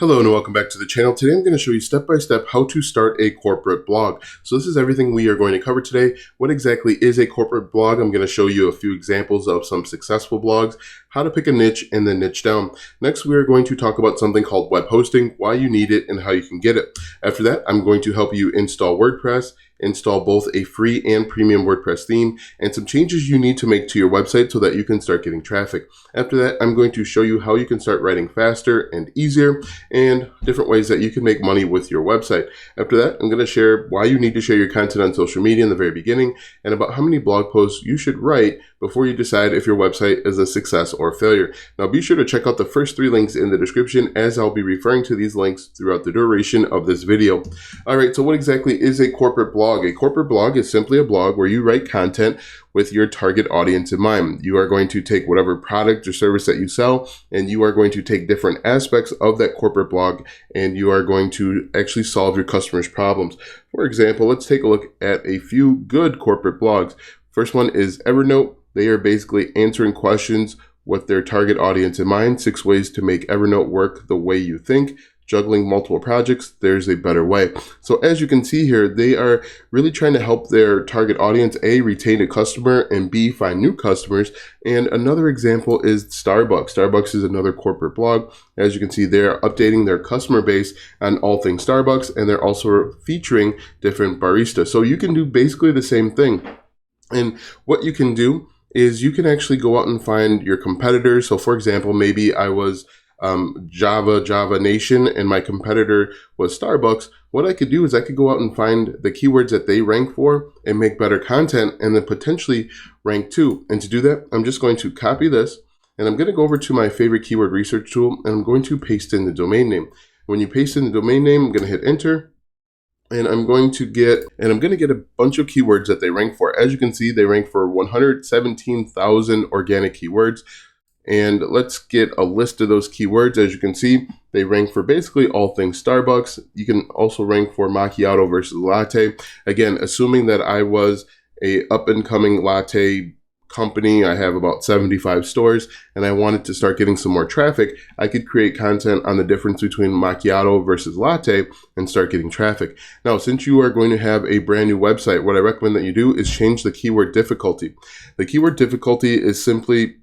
Hello and welcome back to the channel. Today I'm going to show you step by step how to start a corporate blog. So this is everything we are going to cover today. What exactly is a corporate blog? I'm going to show you a few examples of some successful blogs, how to pick a niche and then niche down. Next, we are going to talk about something called web hosting, why you need it and how you can get it. After that, I'm going to help you install WordPress, install both a free and premium WordPress theme, and some changes you need to make to your website so that you can start getting traffic. After that, I'm going to show you how you can start writing faster and easier, and different ways that you can make money with your website. After that, I'm going to share why you need to share your content on social media in the very beginning, and about how many blog posts you should write before you decide if your website is a success or failure. Now be sure to check out the first 3 links in the description, as I'll be referring to these links throughout the duration of this video. Alright, so what exactly is a corporate blog? A corporate blog is simply a blog where you write content with your target audience in mind. You are going to take whatever product or service that you sell, and you are going to take different aspects of that corporate blog, and you are going to actually solve your customers' problems. For example, let's take a look at a few good corporate blogs. First one is Evernote. They are basically answering questions with their target audience in mind. 6 ways to make Evernote work the way you think. Juggling multiple projects, there's a better way. So as you can see here, they are really trying to help their target audience, A, retain a customer, and B, find new customers. And another example is Starbucks. Starbucks is another corporate blog. As you can see, they are updating their customer base on all things Starbucks, and they're also featuring different baristas. So you can do basically the same thing. And what you can do is you can actually go out and find your competitors. So for example, maybe I was Java Nation and my competitor was Starbucks. What I could do is I could go out and find the keywords that they rank for and make better content, and then potentially rank too. And to do that, I'm just going to copy this, and I'm going to go over to my favorite keyword research tool, and I'm going to paste in the domain name. When you paste in the domain name, I'm going to hit enter. And I'm going to get a bunch of keywords that they rank for. As you can see, they rank for 117,000 organic keywords. And let's get a list of those keywords. As you can see, they rank for basically all things Starbucks. You can also rank for macchiato versus latte. Again, assuming that I was a up-and-coming latte company, I have about 75 stores, and I wanted to start getting some more traffic, I could create content on the difference between macchiato versus latte and start getting traffic. Now, since you are going to have a brand new website, what I recommend that you do is change the keyword difficulty. The keyword difficulty is simply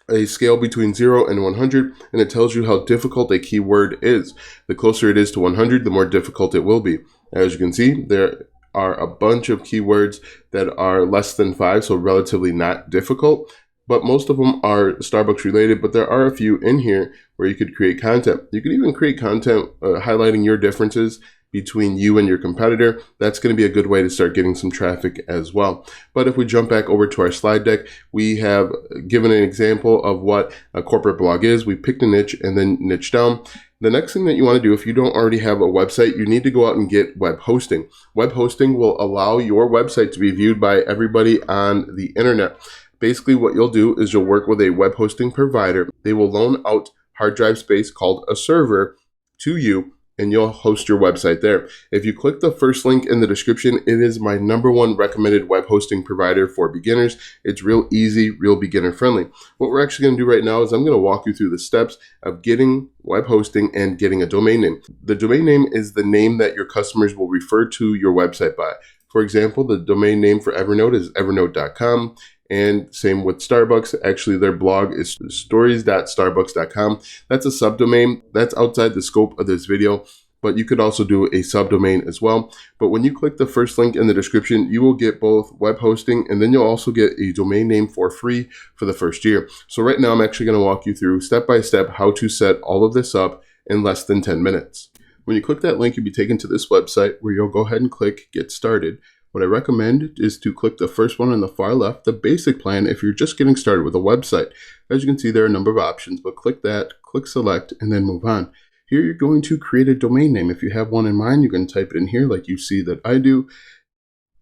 a scale between 0 and 100, and it tells you how difficult a keyword is. The closer it is to 100, the more difficult it will be. As you can see, there are a bunch of keywords that are less than 5, so relatively not difficult, but most of them are Starbucks related, but there are a few in here where you could create content. You could even create content highlighting your differences between you and your competitor. That's going to be a good way to start getting some traffic as well. But if we jump back over to our slide deck, we have given an example of what a corporate blog is. We picked a niche and then niche down. The next thing that you want to do, if you don't already have a website, you need to go out and get web hosting. Web hosting will allow your website to be viewed by everybody on the internet. Basically, what you'll do is you'll work with a web hosting provider. They will loan out hard drive space called a server to you, and you'll host your website there. If you click the first link in the description, it is my #1 recommended web hosting provider for beginners. It's real easy, real beginner friendly. What we're actually going to do right now is I'm going to walk you through the steps of getting web hosting and getting a domain name. The domain name is the name that your customers will refer to your website by. For example, the domain name for Evernote is evernote.com. And same with Starbucks. Actually, their blog is stories.starbucks.com. That's a subdomain. That's outside the scope of this video, but you could also do a subdomain as well. But when you click the first link in the description, you will get both web hosting, and then you'll also get a domain name for free for the first year. So right now, I'm actually going to walk you through step by step how to set all of this up in less than 10 minutes. When you click that link, you'll be taken to this website where you'll go ahead and click Get Started. What I recommend is to click the first one on the far left, the basic plan, if you're just getting started with a website. As you can see, there are a number of options, but click that, click select, and then move on. Here you're going to create a domain name. If you have one in mind, you can type it in here like you see that I do.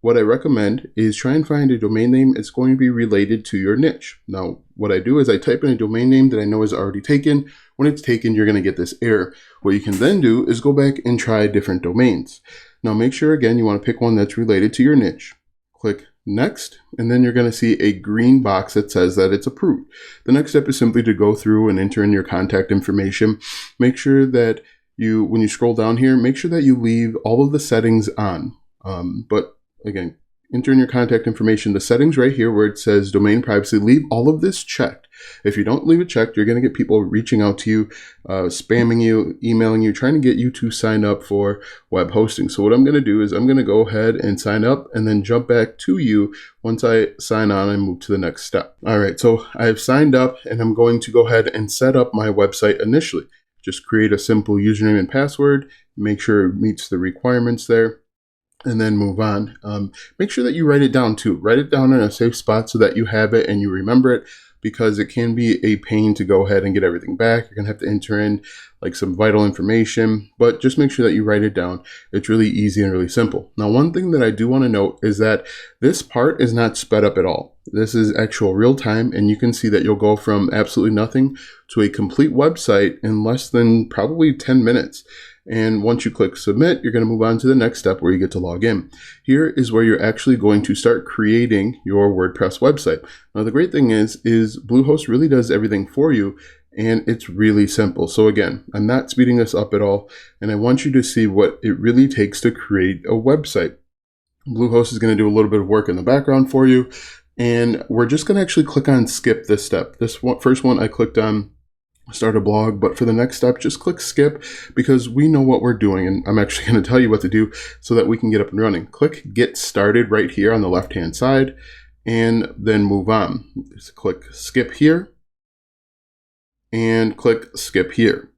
What I recommend is try and find a domain name that's going to be related to your niche. Now, what I do is I type in a domain name that I know is already taken. When it's taken, you're going to get this error. What you can then do is go back and try different domains. Now make sure, again, you want to pick one that's related to your niche. Click Next, and then you're going to see a green box that says that it's approved. The next step is simply to go through and enter in your contact information. Make sure that when you scroll down here, make sure that you leave all of the settings on. But again, enter in your contact information. The settings right here where it says domain privacy, leave all of this checked. If you don't leave it checked, you're going to get people reaching out to you, spamming you, emailing you, trying to get you to sign up for web hosting. So what I'm going to do is I'm going to go ahead and sign up and then jump back to you once I sign on and move to the next step. All right, so I've signed up and I'm going to go ahead and set up my website initially. Just create a simple username and password, make sure it meets the requirements there, and then move on. Make sure that you write it down too. Write it down in a safe spot so that you have it and you remember it, because it can be a pain to go ahead and get everything back. You're gonna have to enter in like some vital information, but just make sure that you write it down. It's really easy and really simple. Now, one thing that I do want to note is that this part is not sped up at all. This is actual real time, and you can see that you'll go from absolutely nothing to a complete website in less than probably 10 minutes. And once you click submit, you're going to move on to the next step where you get to log in. Here is where you're actually going to start creating your WordPress website. Now, the great thing is Bluehost really does everything for you, and it's really simple. So again, I'm not speeding this up at all, and I want you to see what it really takes to create a website. Bluehost is going to do a little bit of work in the background for you, and we're just going to actually click on skip this step. This one, first one I clicked on start a blog, but for the next step, just click skip, because we know what we're doing, and I'm actually going to tell you what to do so that we can get up and running. Click get started right here on the left hand side, and then move on. Just click skip here and click skip here,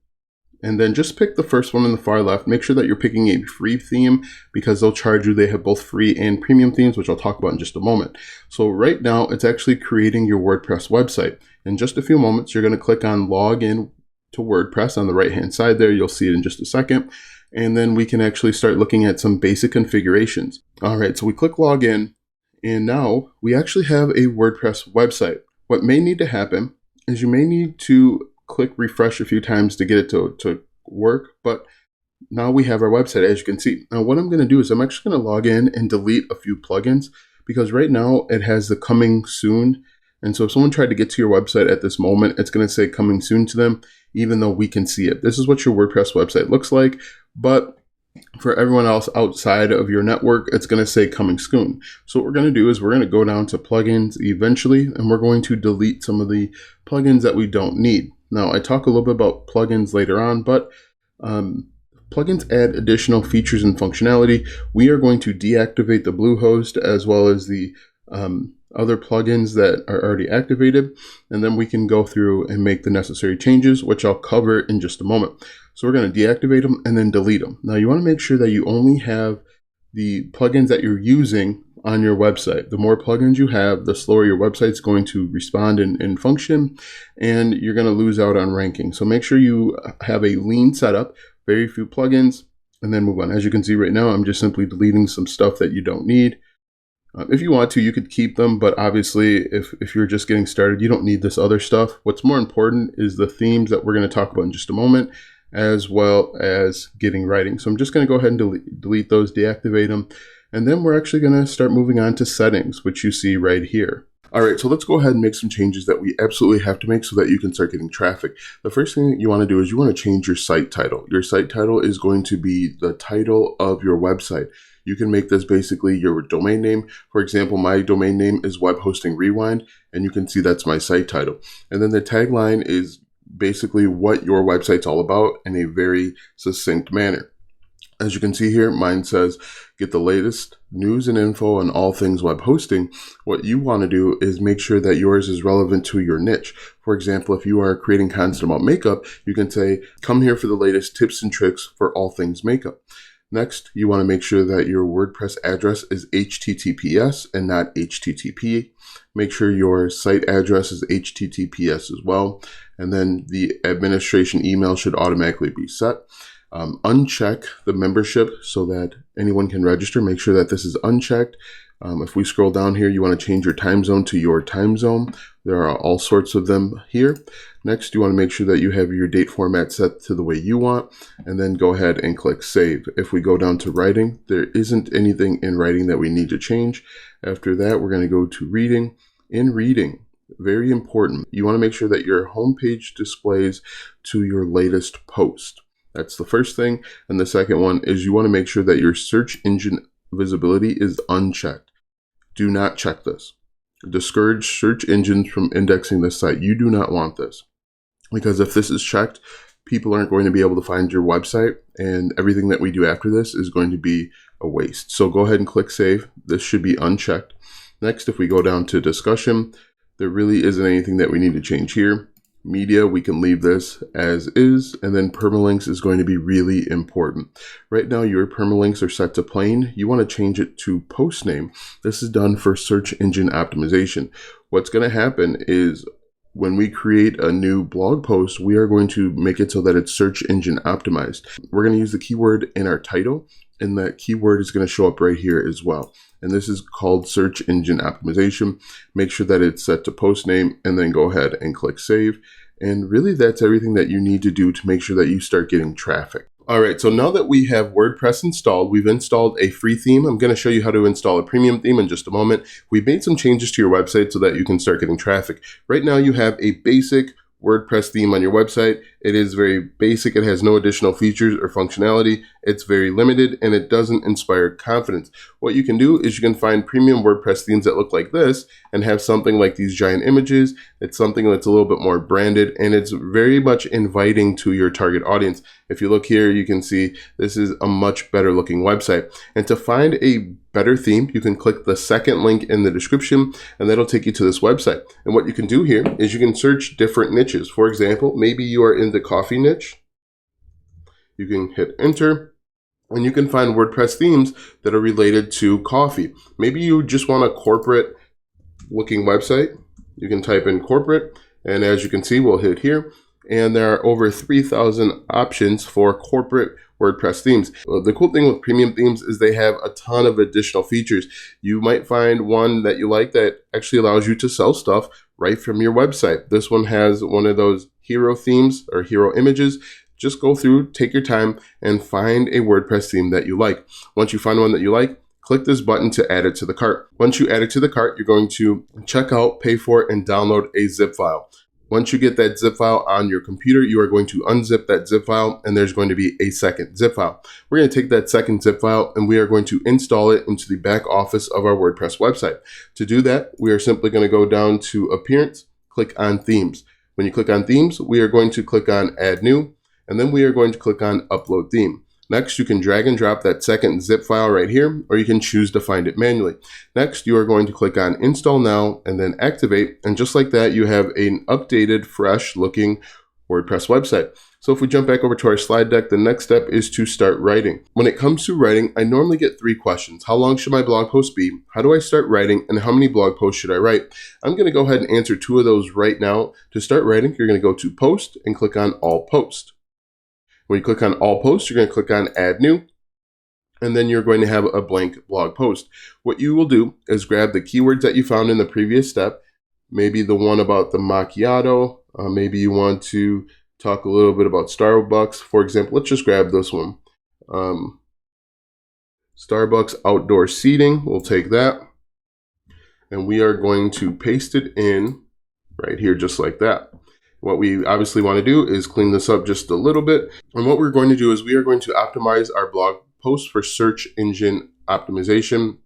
and then just pick the first one on the far left. Make sure that you're picking a free theme, because they'll charge you. They have both free and premium themes, which I'll talk about in just a moment. So right now it's actually creating your WordPress website. In just a few moments, you're going to click on log in to WordPress on the right hand side there. You'll see it in just a second. And then we can actually start looking at some basic configurations. All right, so we click log in, and now we actually have a WordPress website. What may need to happen is you may need to click refresh a few times to get it to work, but now we have our website, as you can see. Now what I'm going to do is I'm actually going to log in and delete a few plugins, because right now it has the coming soon. And so if someone tried to get to your website at this moment, it's going to say coming soon to them, even though we can see it. This is what your WordPress website looks like, but for everyone else outside of your network, it's going to say coming soon. So what we're going to do is we're going to go down to plugins eventually, and we're going to delete some of the plugins that we don't need. Now, I talk a little bit about plugins later on, but plugins add additional features and functionality. We are going to deactivate the Bluehost as well as the other plugins that are already activated, and then we can go through and make the necessary changes, which I'll cover in just a moment. So we're going to deactivate them and then delete them. Now you want to make sure that you only have the plugins that you're using on your website. The more plugins you have, the slower your website's going to respond and function, and you're going to lose out on ranking. So make sure you have a lean setup, very few plugins, and then move on. As you can see right now, I'm just simply deleting some stuff that you don't need. If you want to, you could keep them, but obviously if you're just getting started, you don't need this other stuff. What's more important is the themes that we're going to talk about in just a moment, as well as getting writing. So I'm just going to go ahead and delete those, deactivate them, and then we're actually going to start moving on to settings, which you see right here. All right, so let's go ahead and make some changes that we absolutely have to make so that you can start getting traffic. The first thing that you want to do is you want to change your site title. Your site title is going to be the title of your website. You can make this basically your domain name. For example, my domain name is Web Hosting Rewind, and you can see that's my site title. And then the tagline is basically what your website's all about in a very succinct manner. As you can see here, mine says, get the latest news and info on all things web hosting. What you want to do is make sure that yours is relevant to your niche. For example, if you are creating content about makeup, you can say, come here for the latest tips and tricks for all things makeup. Next, you want to make sure that your WordPress address is HTTPS and not HTTP. Make sure your site address is HTTPS as well. And then the administration email should automatically be set. Uncheck the membership so that anyone can register. Make sure that this is unchecked. If we scroll down here, you want to change your time zone to your time zone. There are all sorts of them here. Next, you want to make sure that you have your date format set to the way you want, and then go ahead and click save. If we go down to writing, there isn't anything in writing that we need to change. After that, we're going to go to reading. In reading, very important, you want to make sure that your homepage displays to your latest post. That's the first thing. And the second one is you want to make sure that your search engine visibility is unchecked. Do not check this. Discourage search engines from indexing this site. You do not want this, because if this is checked, people aren't going to be able to find your website, and everything that we do after this is going to be a waste. So go ahead and click save. This should be unchecked. Next, if we go down to discussion, there really isn't anything that we need to change here. Media, we can leave this as is, and then permalinks is going to be really important. Right now, your permalinks are set to plain. You want to change it to post name. This is done for search engine optimization. What's going to happen is when we create a new blog post, we are going to make it so that it's search engine optimized. We're going to use the keyword in our title, and that keyword is going to show up right here as well. And this is called search engine optimization. Make sure that it's set to post name, and then go ahead and click save. And really, that's everything that you need to do to make sure that you start getting traffic. All right, so now that we have WordPress installed, we've installed a free theme. I'm going to show you how to install a premium theme in just a moment. We've made some changes to your website so that you can start getting traffic. Right now, you have a basic WordPress theme on your website. It is very basic. It has no additional features or functionality. It's very limited, and it doesn't inspire confidence. What you can do is you can find premium WordPress themes that look like this and have something like these giant images. It's something that's a little bit more branded, and it's very much inviting to your target audience. If you look here, you can see this is a much better looking website. And to find a better theme, you can click the second link in the description, and that'll take you to this website. And what you can do here is you can search different niches. For example, maybe you are in the coffee niche. You can hit enter, and you can find WordPress themes that are related to coffee. Maybe you just want a corporate looking website. You can type in corporate, and as you can see, we'll hit here, and there are over 3,000 options for corporate WordPress themes. The cool thing with premium themes is they have a ton of additional features. You might find one that you like that actually allows you to sell stuff right from your website. This one has one of those hero themes or hero images. Just go through, take your time, and find a WordPress theme that you like. Once you find one that you like, click this button to add it to the cart. Once you add it to the cart, you're going to check out, pay for it, and download a zip file. Once you get that zip file on your computer, you are going to unzip that zip file, and there's going to be a second zip file. We're going to take that second zip file, and we are going to install it into the back office of our WordPress website. To do that, we are simply going to go down to Appearance, click on Themes. When you click on Themes, we are going to click on Add New, and then we are going to click on Upload Theme. Next, you can drag and drop that second zip file right here, or you can choose to find it manually. Next, you are going to click on Install Now and then Activate. And just like that, you have an updated, fresh looking WordPress website. So if we jump back over to our slide deck, the next step is to start writing. When it comes to writing, I normally get 3 questions. How long should my blog post be? How do I start writing? And how many blog posts should I write? I'm going to go ahead and answer 2 of those right now. To start writing, you're going to go to Post and click on All Post. When you click on All Posts, you're going to click on Add New, and then you're going to have a blank blog post. What you will do is grab the keywords that you found in the previous step, maybe the one about the macchiato, maybe you want to talk a little bit about Starbucks. For example, let's just grab this one. Starbucks outdoor seating, we'll take that, and we are going to paste it in right here just like that. What we obviously want to do is clean this up just a little bit. And what we're going to do is we are going to optimize our blog post for search engine optimization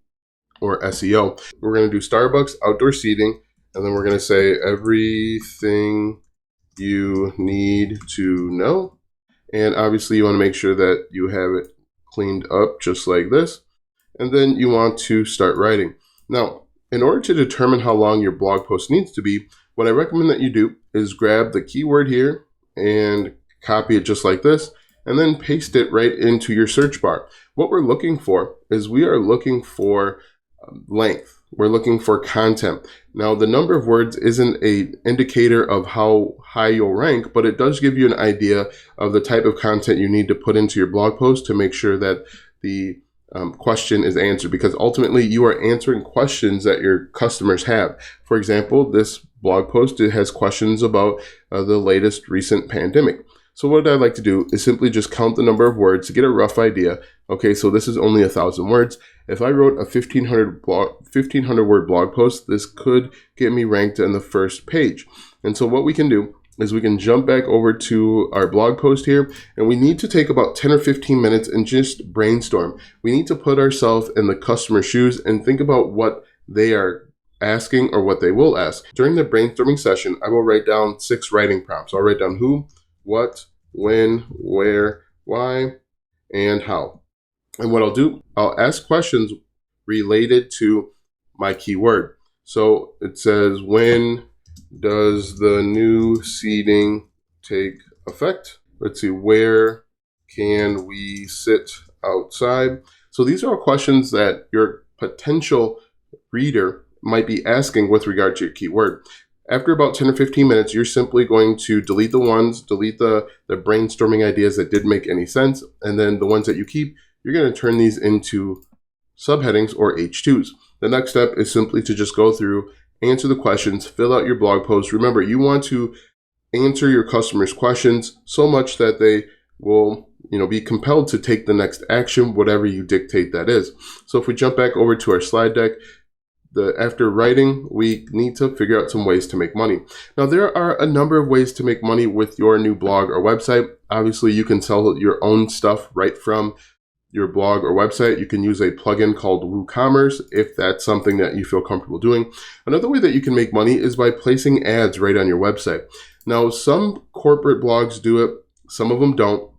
or SEO. We're going to do Starbucks outdoor seating, and then we're going to say everything you need to know. And obviously you want to make sure that you have it cleaned up just like this. And then you want to start writing. Now, in order to determine how long your blog post needs to be, what I recommend that you do is grab the keyword here and copy it just like this, and then paste it right into your search bar. What we're looking for is we are looking for length. We're looking for content. Now, the number of words isn't an indicator of how high you'll rank, but it does give you an idea of the type of content you need to put into your blog post to make sure that the question is answered, because ultimately you are answering questions that your customers have. For example, this blog post, it has questions about the latest recent pandemic. So what I'd like to do is simply just count the number of words to get a rough idea. Okay, so this is only 1,000 words. If I wrote a 1,500 word blog post, this could get me ranked on the first page. And so what we can do is we can jump back over to our blog post here, and we need to take about 10 or 15 minutes and just brainstorm. We need to put ourselves in the customer's shoes and think about what they are asking or what they will ask. During the brainstorming session, I will write down 6 writing prompts. I'll write down who, what, when, where, why, and how. And what I'll do, I'll ask questions related to my keyword. So it says, when does the new seating take effect? Let's see, where can we sit outside? So these are all questions that your potential reader might be asking with regard to your keyword. After about 10 or 15 minutes, you're simply going to delete the brainstorming ideas that didn't make any sense, and then the ones that you keep, you're going to turn these into subheadings or H2s. The next step is simply to just go through, answer the questions, fill out your blog post. Remember, you want to answer your customers' questions so much that they will, be compelled to take the next action, whatever you dictate that is. So if we jump back over to our slide deck, after writing, we need to figure out some ways to make money. Now, there are a number of ways to make money with your new blog or website. Obviously, you can sell your own stuff right from your blog or website. You can use a plugin called WooCommerce if that's something that you feel comfortable doing. Another way that you can make money is by placing ads right on your website. Now, some corporate blogs do it, some of them don't,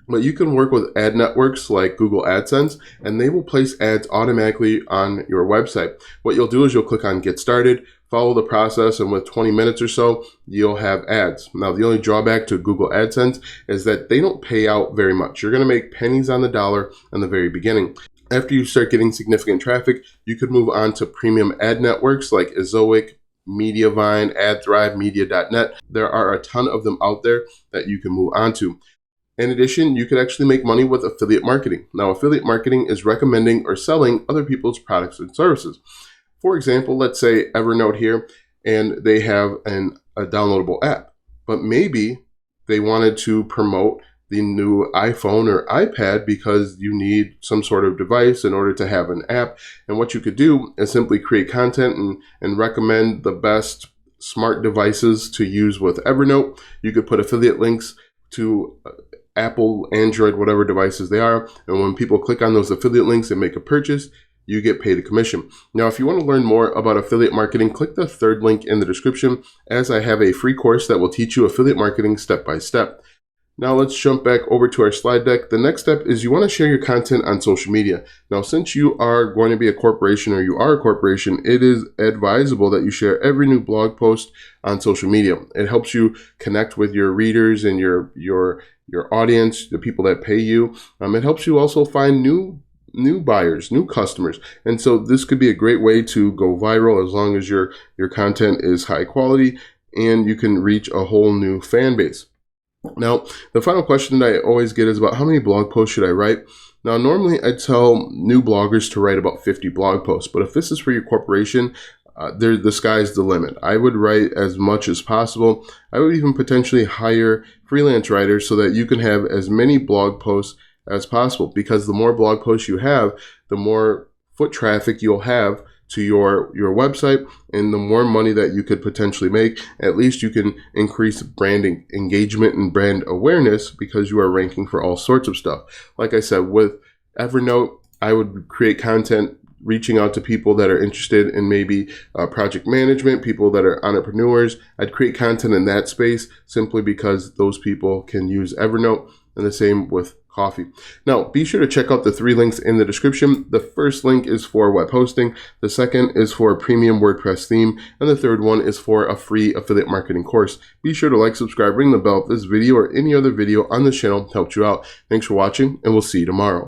but you can work with ad networks like Google AdSense, and they will place ads automatically on your website. What you'll do is you'll click on Get Started, follow the process, and with 20 minutes or so, you'll have ads. Now, the only drawback to Google AdSense is that they don't pay out very much. You're going to make pennies on the dollar in the very beginning. After you start getting significant traffic, you could move on to premium ad networks like Ezoic, Mediavine, AdThrive, Media.net. There are a ton of them out there that you can move on to. In addition, you could actually make money with affiliate marketing. Now, affiliate marketing is recommending or selling other people's products and services. For example, let's say Evernote here, and they have a downloadable app, but maybe they wanted to promote the new iPhone or iPad because you need some sort of device in order to have an app. And what you could do is simply create content and recommend the best smart devices to use with Evernote. You could put affiliate links to Apple, Android, whatever devices they are. And when people click on those affiliate links and make a purchase, you get paid a commission. Now, if you want to learn more about affiliate marketing, click the third link in the description, as I have a free course that will teach you affiliate marketing step by step. Now let's jump back over to our slide deck. The next step is you want to share your content on social media. Now, since you are going to be a corporation or you are a corporation, it is advisable that you share every new blog post on social media. It helps you connect with your readers and your audience, the people that pay you. It helps you also find new buyers, new customers. And so this could be a great way to go viral as long as your content is high quality and you can reach a whole new fan base. Now, the final question that I always get is about how many blog posts should I write? Now, normally I tell new bloggers to write about 50 blog posts, but if this is for your corporation, the sky's the limit. I would write as much as possible. I would even potentially hire freelance writers so that you can have as many blog posts as possible, because the more blog posts you have, the more foot traffic you'll have to your website, and the more money that you could potentially make. At least you can increase branding engagement and brand awareness because you are ranking for all sorts of stuff. Like I said, with Evernote, I would create content reaching out to people that are interested in maybe project management, people that are entrepreneurs. I'd create content in that space simply because those people can use Evernote, and the same with coffee. Now, be sure to check out the 3 links in the description. The first link is for web hosting, the second is for a premium WordPress theme, and the third one is for a free affiliate marketing course. Be sure to like, subscribe, ring the bell if this video or any other video on this channel helped you out. Thanks for watching, and we'll see you tomorrow.